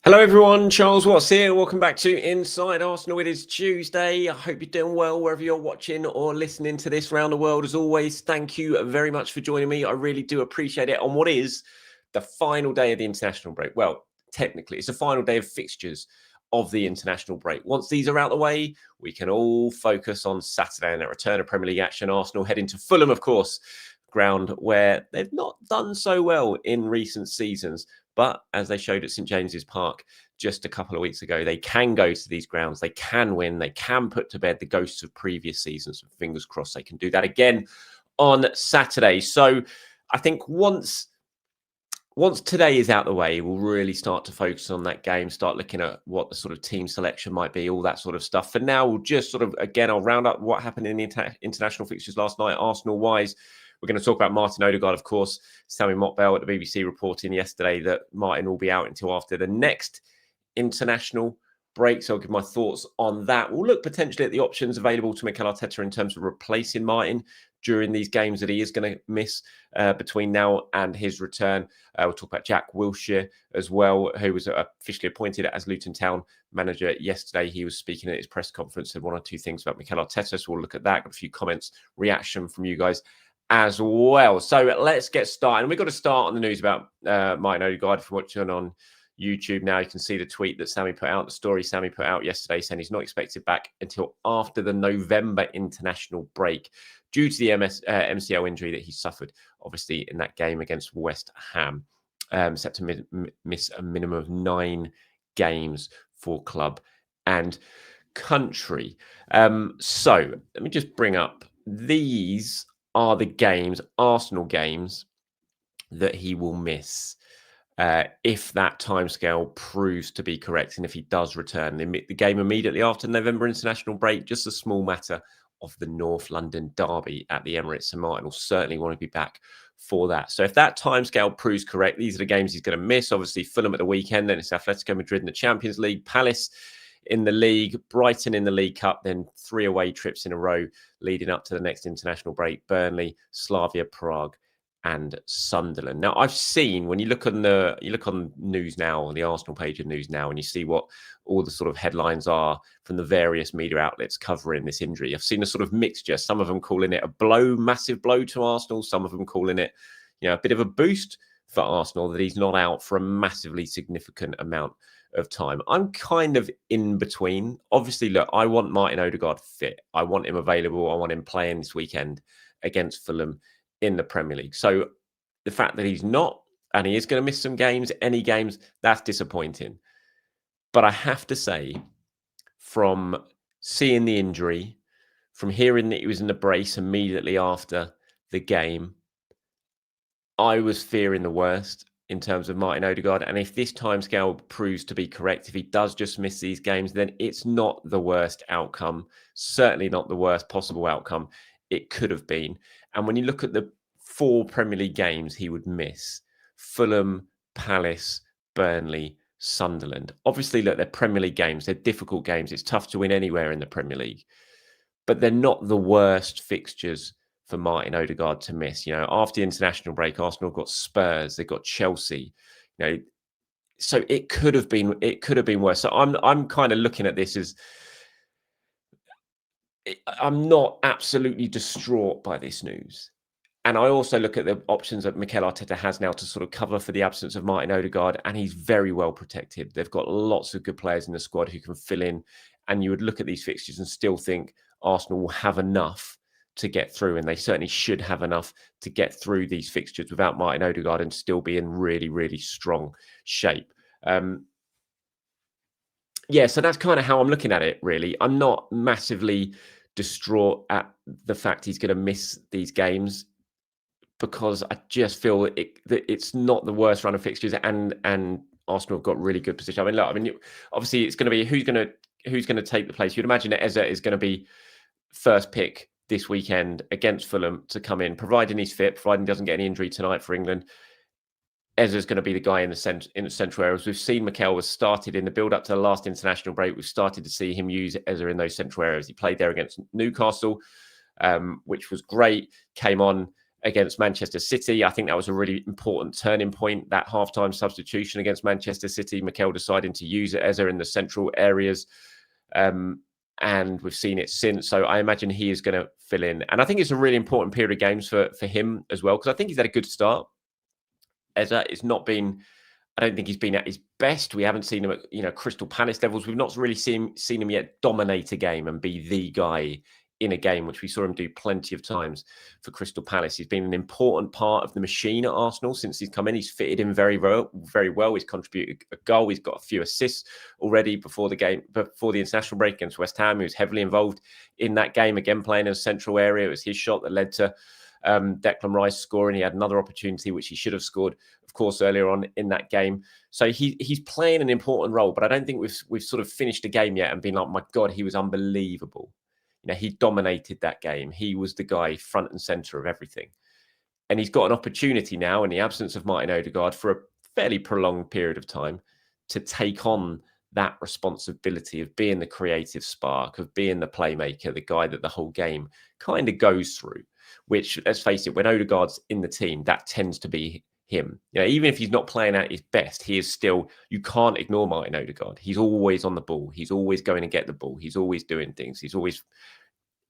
Hello everyone, Charles Watts here. Welcome back to Inside Arsenal. It is Tuesday. I hope you're doing well wherever you're watching or listening to this around the world. As always, thank you very much for joining me. I really do appreciate it on what is the final day of the international break. Well, technically, it's the final day of fixtures of the international break. Once these are out of the way, we can all focus on Saturday and a return of Premier League action. Arsenal heading to Fulham, of course, ground where they've not done so well in recent seasons. But as they showed at St James's Park just a couple of weeks ago, they can go to these grounds, they can win, they can put to bed the ghosts of previous seasons. Fingers crossed they can do that again on Saturday. So I think once today is out the way, we'll really start to focus on that game, start looking at what the sort of team selection might be, all that sort of stuff. For now, we'll just sort of, again, I'll round up what happened in the international fixtures last night, Arsenal-wise. We're going to talk about Martin Odegaard, of course. Sammy Motbell at the BBC reporting yesterday that Martin will be out until after the next international break. So I'll give my thoughts on that. We'll look potentially at the options available to Mikel Arteta in terms of replacing Martin during these games that he is going to miss between now and his return. We'll talk about Jack Wilshere as well, who was officially appointed as Luton Town manager yesterday. He was speaking at his press conference, said one or two things about Mikel Arteta. So we'll look at that, got a few comments, reaction from you guys as well. So let's get started. And we've got to start on the news about Martin Odegaard. If you're watching on YouTube now, you can see the tweet that Sammy put out, the story Sammy put out yesterday, saying he's not expected back until after the November international break due to the MCL injury that he suffered, obviously, in that game against West Ham. Set to miss a minimum of 9 games for club and country. So let me just bring up these are the games, Arsenal games, that he will miss if that timescale proves to be correct and if he does return. The game immediately after November international break, just a small matter of the North London derby at the Emirates. So Martin will certainly want to be back for that. So if that timescale proves correct, these are the games he's going to miss. Obviously, Fulham at the weekend, then it's Atletico Madrid in the Champions League, Palace in the league, Brighton in the League Cup, then 3 away trips in a row leading up to the next international break, Burnley, Slavia Prague and Sunderland. Now, I've seen, when you look on News Now, on the Arsenal page of News Now, and you see what all the sort of headlines are from the various media outlets covering this injury, I've seen a sort of mixture. Some of them calling it a blow, massive blow to Arsenal. Some of them calling it, a bit of a boost for Arsenal that he's not out for a massively significant amount of time. I'm kind of in between. Obviously, look, I want Martin Odegaard fit. I want him available. I want him playing this weekend against Fulham in the Premier League. So the fact that he's not, and he is going to miss some games, any games, that's disappointing. But I have to say, from seeing the injury, from hearing that he was in the brace immediately after the game, I was fearing the worst in terms of Martin Odegaard. And if this timescale proves to be correct, if he does just miss these games, then it's not the worst outcome. Certainly not the worst possible outcome it could have been. And when you look at the 4 Premier League games he would miss, Fulham, Palace, Burnley, Sunderland. Obviously, look, they're Premier League games. They're difficult games. It's tough to win anywhere in the Premier League. But they're not the worst fixtures for Martin Odegaard to miss. After the international break, Arsenal got Spurs, they got Chelsea. So it could have been worse. So I'm kind of looking at this as, I'm not absolutely distraught by this news. And I also look at the options that Mikel Arteta has now to sort of cover for the absence of Martin Odegaard, and he's very well protected. They've got lots of good players in the squad who can fill in, and you would look at these fixtures and still think Arsenal will have enough to get through, and they certainly should have enough to get through these fixtures without Martin Odegaard and still be in really, really strong shape. So that's kind of how I'm looking at it, really. I'm not massively distraught at the fact he's going to miss these games, because I just feel that it's not the worst run of fixtures, and Arsenal have got really good position. Obviously it's going to be who's going to take the place. You'd imagine that Eze is going to be first pick this weekend against Fulham to come in, providing he's fit, providing he doesn't get any injury tonight for England. Eze is going to be the guy in the central areas. We've seen Mikel was started in the build-up to the last international break. We've started to see him use Eze in those central areas. He played there against Newcastle, which was great. Came on against Manchester City. I think that was a really important turning point, that halftime substitution against Manchester City, Mikel deciding to use Eze in the central areas. And we've seen it since. So I imagine he is going to fill in. And I think it's a really important period of games for him as well, because I think he's had a good start. Eze, it's not been... I don't think he's been at his best. We haven't seen him at Crystal Palace levels. We've not really seen him yet dominate a game and be the guy in a game, which we saw him do plenty of times for Crystal Palace. He's been an important part of the machine at Arsenal since he's come in. He's fitted in very well. He's contributed a goal. He's got a few assists already before the international break against West Ham. He was heavily involved in that game, again playing in a central area. It was his shot that led to Declan Rice scoring. He had another opportunity which he should have scored, of course, earlier on in that game. So he's playing an important role, but I don't think we've sort of finished a game yet and been like, my God, he was unbelievable. He dominated that game. He was the guy front and center of everything. And he's got an opportunity now, in the absence of Martin Odegaard, for a fairly prolonged period of time, to take on that responsibility of being the creative spark, of being the playmaker, the guy that the whole game kind of goes through. Which, let's face it, when Odegaard's in the team, that tends to be him. Even if he's not playing at his best, he is still... You can't ignore Martin Odegaard. He's always on the ball. He's always going to get the ball. He's always doing things. He's always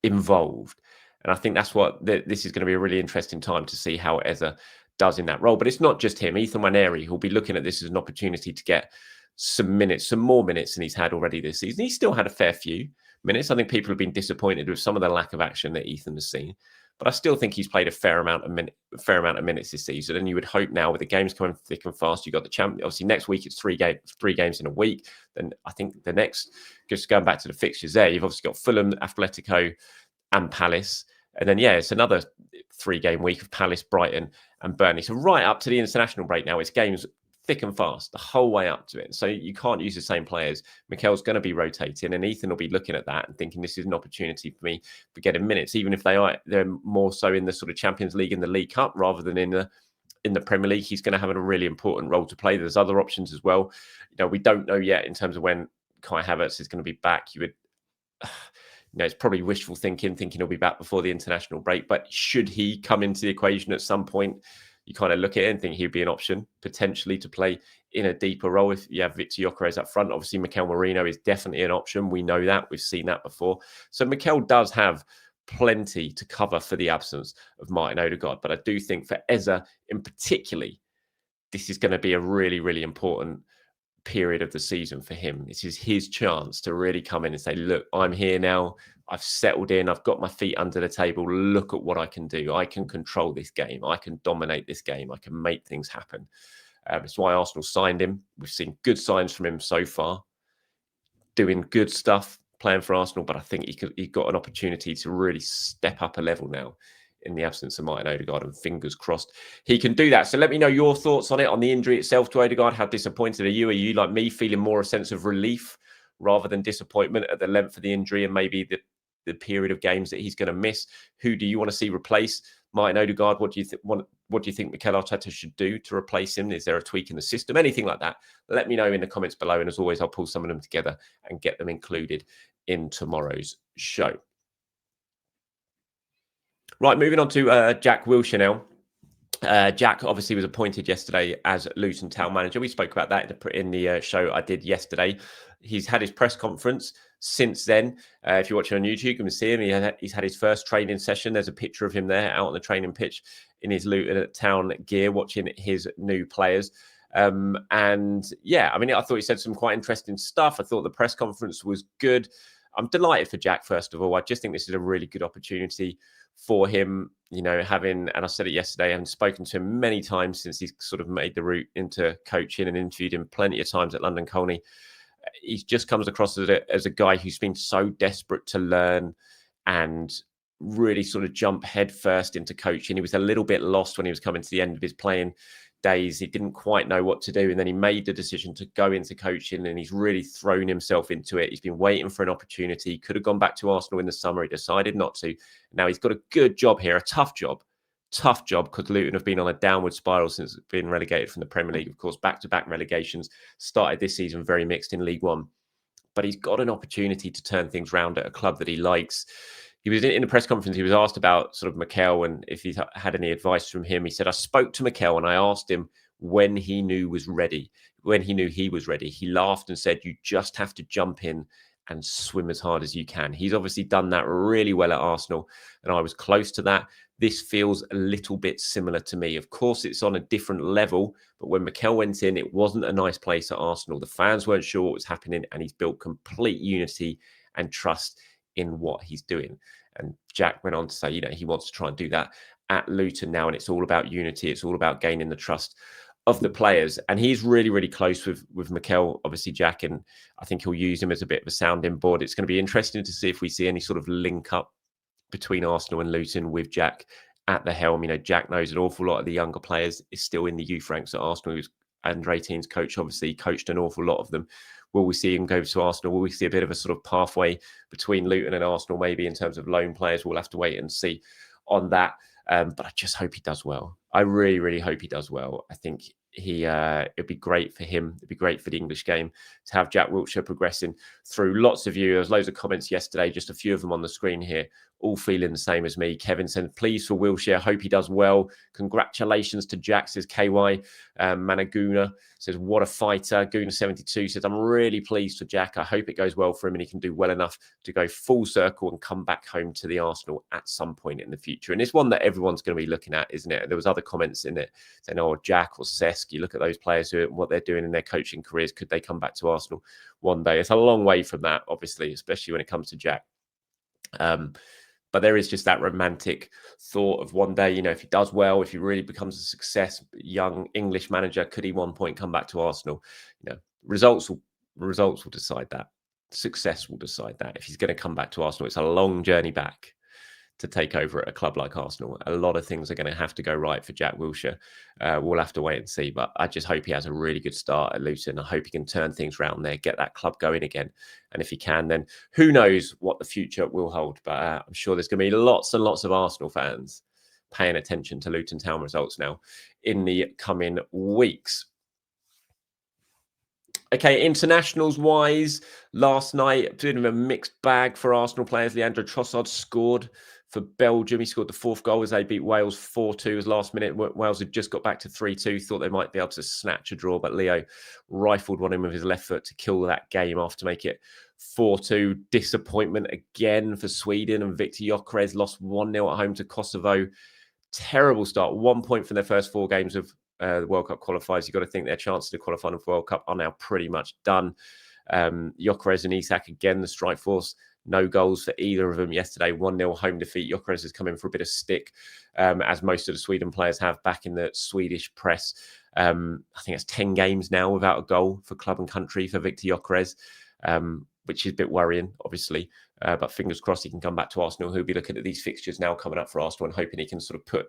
involved. And I think that's what... This is going to be a really interesting time to see how Eze does in that role. But it's not just him. Ethan Nwaneri, who'll be looking at this as an opportunity to get some more minutes than he's had already this season. He's still had a fair few minutes. I think people have been disappointed with some of the lack of action that Ethan has seen. But I still think he's played a fair amount of minutes this season. And you would hope now, with the games coming thick and fast, you've got the champion. Obviously, next week it's three games in a week. Then I think the next, just going back to the fixtures there, you've obviously got Fulham, Atletico, and Palace. And then, it's another 3-game week of Palace, Brighton, and Burnley. So right up to the international break now, it's games thick and fast the whole way up to it. So you can't use the same players. Mikel's going to be rotating, and Ethan will be looking at that and thinking, this is an opportunity for me for getting minutes, even if they're more so in the sort of Champions League and the League Cup rather than in the Premier League. He's going to have a really important role to play. There's other options as well. We don't know yet in terms of when Kai Havertz is going to be back. It's probably wishful thinking he'll be back before the international break. But should he come into the equation at some point, you kind of look at it and think he'd be an option potentially to play in a deeper role if you have Victor Gyokeres up front. Obviously, Mikel Merino is definitely an option. We know that. We've seen that before. So Mikel does have plenty to cover for the absence of Martin Odegaard. But I do think for Eze in particular, this is going to be a really, really important period of the season for him. This is his chance to really come in and say, look, I'm here now. I've settled in. I've got my feet under the table. Look at what I can do. I can control this game. I can dominate this game. I can make things happen. It's why Arsenal signed him. We've seen good signs from him so far, doing good stuff, playing for Arsenal. But I think he got an opportunity to really step up a level now in the absence of Martin Odegaard, and fingers crossed he can do that. So let me know your thoughts on it, on the injury itself to Odegaard. How disappointed are you? Are you like me, feeling more a sense of relief rather than disappointment at the length of the injury and maybe the period of games that he's going to miss? Who do you want to see replace Martin Odegaard? What do you think Mikel Arteta should do to replace him? Is there a tweak in the system? Anything like that? Let me know in the comments below. And as always, I'll pull some of them together and get them included in tomorrow's show. Right, moving on to Jack Wilshere now. Jack obviously was appointed yesterday as Luton Town manager. We spoke about that in the show I did yesterday. He's had his press conference since then. If you're watching on YouTube, you can see him. He's had his first training session. There's a picture of him there out on the training pitch in his Luton Town gear, watching his new players. And yeah, I mean, I thought he said some quite interesting stuff. I thought the press conference was good. I'm delighted for Jack, first of all. I just think this is a really good opportunity for him, having, and I said it yesterday, I haven't spoken to him many times since he's sort of made the route into coaching and interviewed him plenty of times at London Colney. He just comes across as a guy who's been so desperate to learn and really sort of jump headfirst into coaching. He was a little bit lost when he was coming to the end of his playing days. He didn't quite know what to do. And then he made the decision to go into coaching, and he's really thrown himself into it. He's been waiting for an opportunity. He could have gone back to Arsenal in the summer. He decided not to. Now he's got a good job here, a tough job, because Luton have been on a downward spiral since being relegated from the Premier League. Of course, back-to-back relegations, started this season very mixed in League One. But he's got an opportunity to turn things around at a club that he likes. he was in a press conference. He was asked about sort of Mikel and if he had any advice from him. He said, "I spoke to Mikel and I asked him when he knew was ready, when he knew he was ready. He laughed and said, 'You just have to jump in and swim as hard as you can.'" He's obviously done that really well at Arsenal, and I was close to that. This feels a little bit similar to me. Of course, it's on a different level, but when Mikel went in, it wasn't a nice place at Arsenal. The fans weren't sure what was happening, and he's built complete unity and trust in what he's doing. And Jack went on to say, he wants to try and do that at Luton now, and it's all about unity. It's all about gaining the trust of the players, and he's really, really close with Mikel, obviously, Jack, and I think he'll use him as a bit of a sounding board. It's going to be interesting to see if we see any sort of link up between Arsenal and Luton with Jack at the helm. Jack knows an awful lot of the younger players, is still in the youth ranks at Arsenal. He was under 18's coach, obviously coached an awful lot of them. Will we see him go to Arsenal? Will we see a bit of a sort of pathway between Luton and Arsenal, maybe in terms of loan players? We'll have to wait and see on that. But I just hope he does well. I really, really hope he does well. I think it'd be great for him. It'd be great for the English game to have Jack Wilshere progressing through. Lots of you, there's loads of comments yesterday, just a few of them on the screen here, all feeling the same as me. Kevin said, "Pleased for Wilshere. Hope he does well. Congratulations to Jack," says KY. Managuna says, "What a fighter." Guna72 says, "I'm really pleased for Jack. I hope it goes well for him and he can do well enough to go full circle and come back home to the Arsenal at some point in the future." And it's one that everyone's going to be looking at, isn't it? There was other comments in it saying, "Oh, Jack or Cesc, you look at those players what they're doing in their coaching careers. Could they come back to Arsenal one day?" It's a long way from that, obviously, especially when it comes to Jack. But there is just that romantic thought of one day, if he does well, if he really becomes a success, young English manager, could he one point come back to Arsenal? Results will decide that. Success will decide that. If he's going to come back to Arsenal, it's a long journey back to take over at a club like Arsenal. A lot of things are going to have to go right for Jack Wilshere. We'll have to wait and see, but I just hope he has a really good start at Luton. I hope he can turn things around there, get that club going again. And if he can, then who knows what the future will hold. But I'm sure there's going to be lots and lots of Arsenal fans paying attention to Luton Town results now in the coming weeks. Okay, internationals wise, last night, a bit of a mixed bag for Arsenal players. Leandro Trossard scored for Belgium. He scored the fourth goal as they beat Wales 4-2 as last minute. Wales had just got back to 3-2, thought they might be able to snatch a draw, but Leo rifled one in with his left foot to kill that game off to make it 4-2. Disappointment again for Sweden, and Viktor Gyokeres lost 1-0 at home to Kosovo. Terrible start. 1 point from their first 4 games of the World Cup qualifiers. You've got to think their chances to qualify for the World Cup are now pretty much done. Gyokeres and Isak again, the strike force. No goals for either of them yesterday. 1-0 home defeat. Gyokeres has come in for a bit of stick, as most of the Sweden players have back in the Swedish press. I think it's 10 games now without a goal for club and country for Viktor Gyokeres, which is a bit worrying, obviously. But fingers crossed he can come back to Arsenal. He'll be looking at these fixtures now coming up for Arsenal and hoping he can sort of put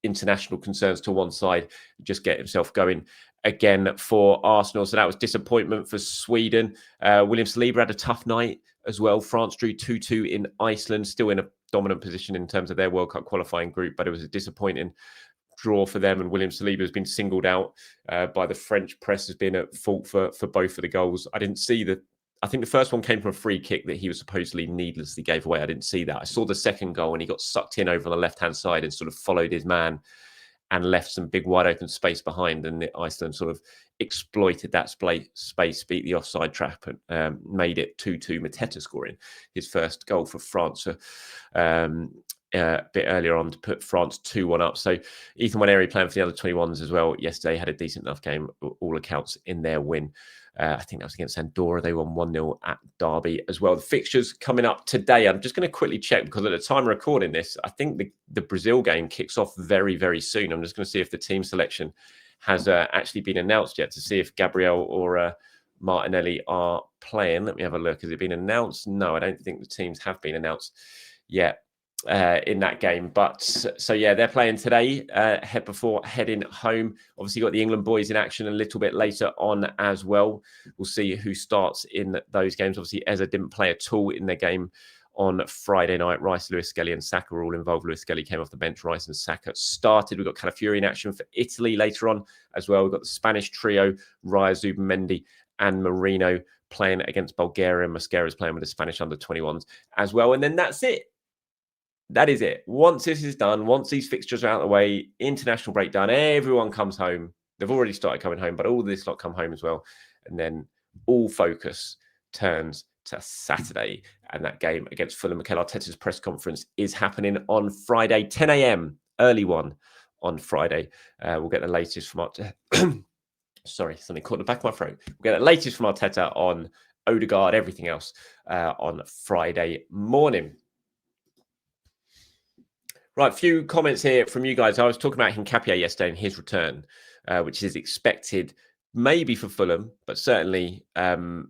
international concerns to one side, just get himself going again for Arsenal. So that was disappointment for Sweden. William Saliba had a tough night as well. France drew 2-2 in Iceland, still in a dominant position in terms of their World Cup qualifying group, but it was a disappointing draw for them. And William Saliba has been singled out by the French press as being at fault for both of the goals. I think the first one came from a free kick that he was supposedly needlessly gave away. I didn't see that. I saw the second goal and he got sucked in over on the left-hand side and sort of followed his man and left some big wide open space behind. And Iceland sort of exploited that space, beat the offside trap and made it 2-2. Mateta scoring his first goal for France a bit earlier on to put France 2-1 up. So Ethan Waneri playing for the under 21s as well yesterday had a decent enough game, all accounts, in their win. I think that was against Andorra. They won 1-0 at Derby as well. The fixtures coming up today. I'm just going to quickly check because at the time of recording this, I think the Brazil game kicks off very, very soon. I'm just going to see if the team selection has actually been announced yet to see if Gabriel or Martinelli are playing. Let me have a look. Has it been announced? No, I don't think the teams have been announced yet in that game. But so yeah, they're playing today before heading home. Obviously got the England boys in action a little bit later on as well. We'll see who starts in those games. Obviously Eza didn't play at all in their game on Friday night. Rice, Lewis Skelly and Saka were all involved. Lewis Skelly came off the bench. Rice and Saka started. We've got Calafiori in action for Italy later on as well. We've got the Spanish trio, Raya, Zubimendi and Marino playing against Bulgaria. Mascara's playing with the Spanish under 21s as well. And then that's it. That is it. Once this is done, once these fixtures are out of the way, international breakdown, everyone comes home. They've already started coming home, but all this lot come home as well. And then all focus turns to Saturday. And that game against Fulham. Mikel Arteta's press conference is happening on Friday, 10 a.m. Early one on Friday. We'll get the latest from Arteta. Sorry, something caught in the back of my throat. We'll get the latest from Arteta on Odegaard, everything else on Friday morning. Right, a few comments here from you guys. I was talking about Hincapie yesterday and his return, which is expected maybe for Fulham, but certainly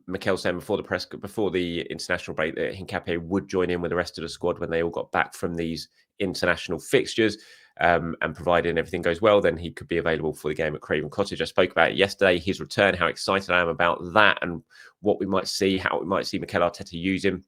Mikel saying before the international break that Hincapie would join in with the rest of the squad when they all got back from these international fixtures. And providing everything goes well, then he could be available for the game at Craven Cottage. I spoke about it yesterday, his return, how excited I am about that and what we might see, how we might see Mikel Arteta use him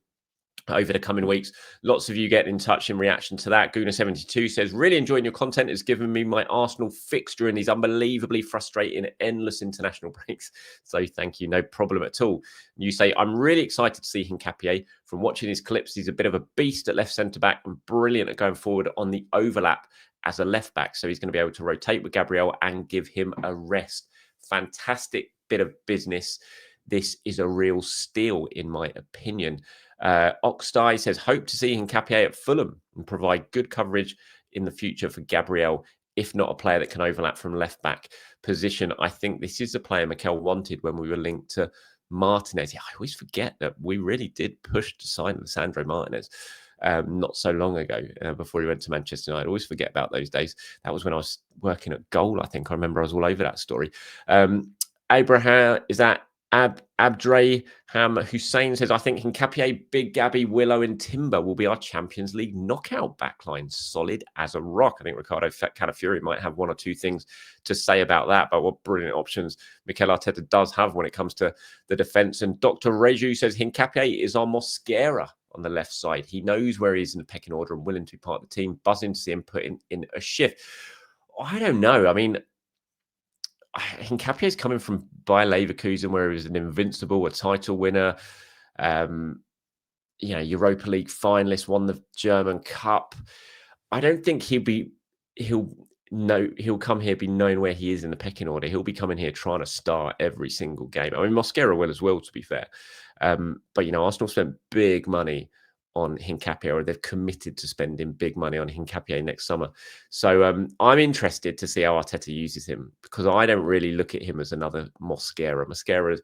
over the coming weeks. Lots of you get in touch in reaction to that. Guna72 says, really enjoying your content. It's given me my Arsenal fix during these unbelievably frustrating, endless international breaks. So thank you. No problem at all. You say, I'm really excited to see Hincapie. From watching his clips, he's a bit of a beast at left centre-back and brilliant at going forward on the overlap as a left-back. So he's going to be able to rotate with Gabriel and give him a rest. Fantastic bit of business. This is a real steal, in my opinion. Oxdye says, hope to see Hincapie at Fulham and provide good coverage in the future for Gabriel, if not a player that can overlap from left-back position. I think this is a player Mikel wanted when we were linked to Martinez. Yeah, I always forget that we really did push to sign Lisandro Martinez not so long ago before he went to Manchester United. I always forget about those days. That was when I was working at Goal, I think. I remember I was all over that story. Abraham, is that Abdraham Hussein says, I think Hincapie, Big Gabby, Willow and Timber will be our Champions League knockout backline. Solid as a rock. I think Ricardo Calafiori might have one or two things to say about that, but what brilliant options Mikel Arteta does have when it comes to the defence. And Dr. Reju says, Hincapie is our Mosquera on the left side. He knows where he is in the pecking order and willing to be part of the team. Buzzing to see him put in a shift. I don't know. I mean, Hincapie is coming from Bayer Leverkusen, where he was an invincible, a title winner, Europa League finalist, won the German Cup. I don't think he'll come here be known where he is in the pecking order. He'll be coming here trying to start every single game. I mean, Mosquera will as well, to be fair. But Arsenal spent big money on Hincapie, or they've committed to spending big money on Hincapie next summer. So I'm interested to see how Arteta uses him, because I don't really look at him as another Mosquera. Mosquera,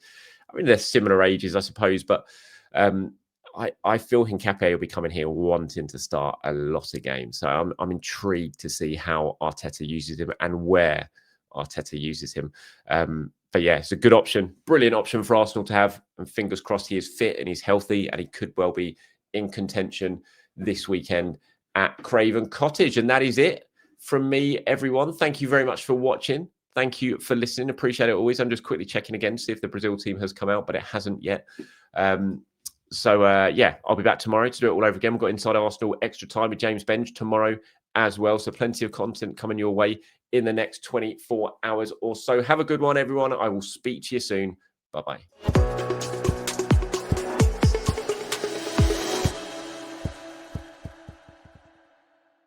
I mean, they're similar ages, I suppose, but I feel Hincapie will be coming here wanting to start a lot of games. So I'm intrigued to see how Arteta uses him and where Arteta uses him. But yeah, it's a good option, brilliant option for Arsenal to have. And fingers crossed he is fit and he's healthy, and he could well be in contention this weekend at Craven Cottage. And that is it from me, everyone. Thank you very much for watching. Thank you for listening. Appreciate it always. I'm just quickly checking again to see if the Brazil team has come out, but it hasn't yet. Yeah, I'll be back tomorrow to do it all over again. We've got Inside Arsenal Extra Time with James Benge tomorrow as well. So plenty of content coming your way in the next 24 hours or so. Have a good one, everyone. I will speak to you soon. Bye-bye.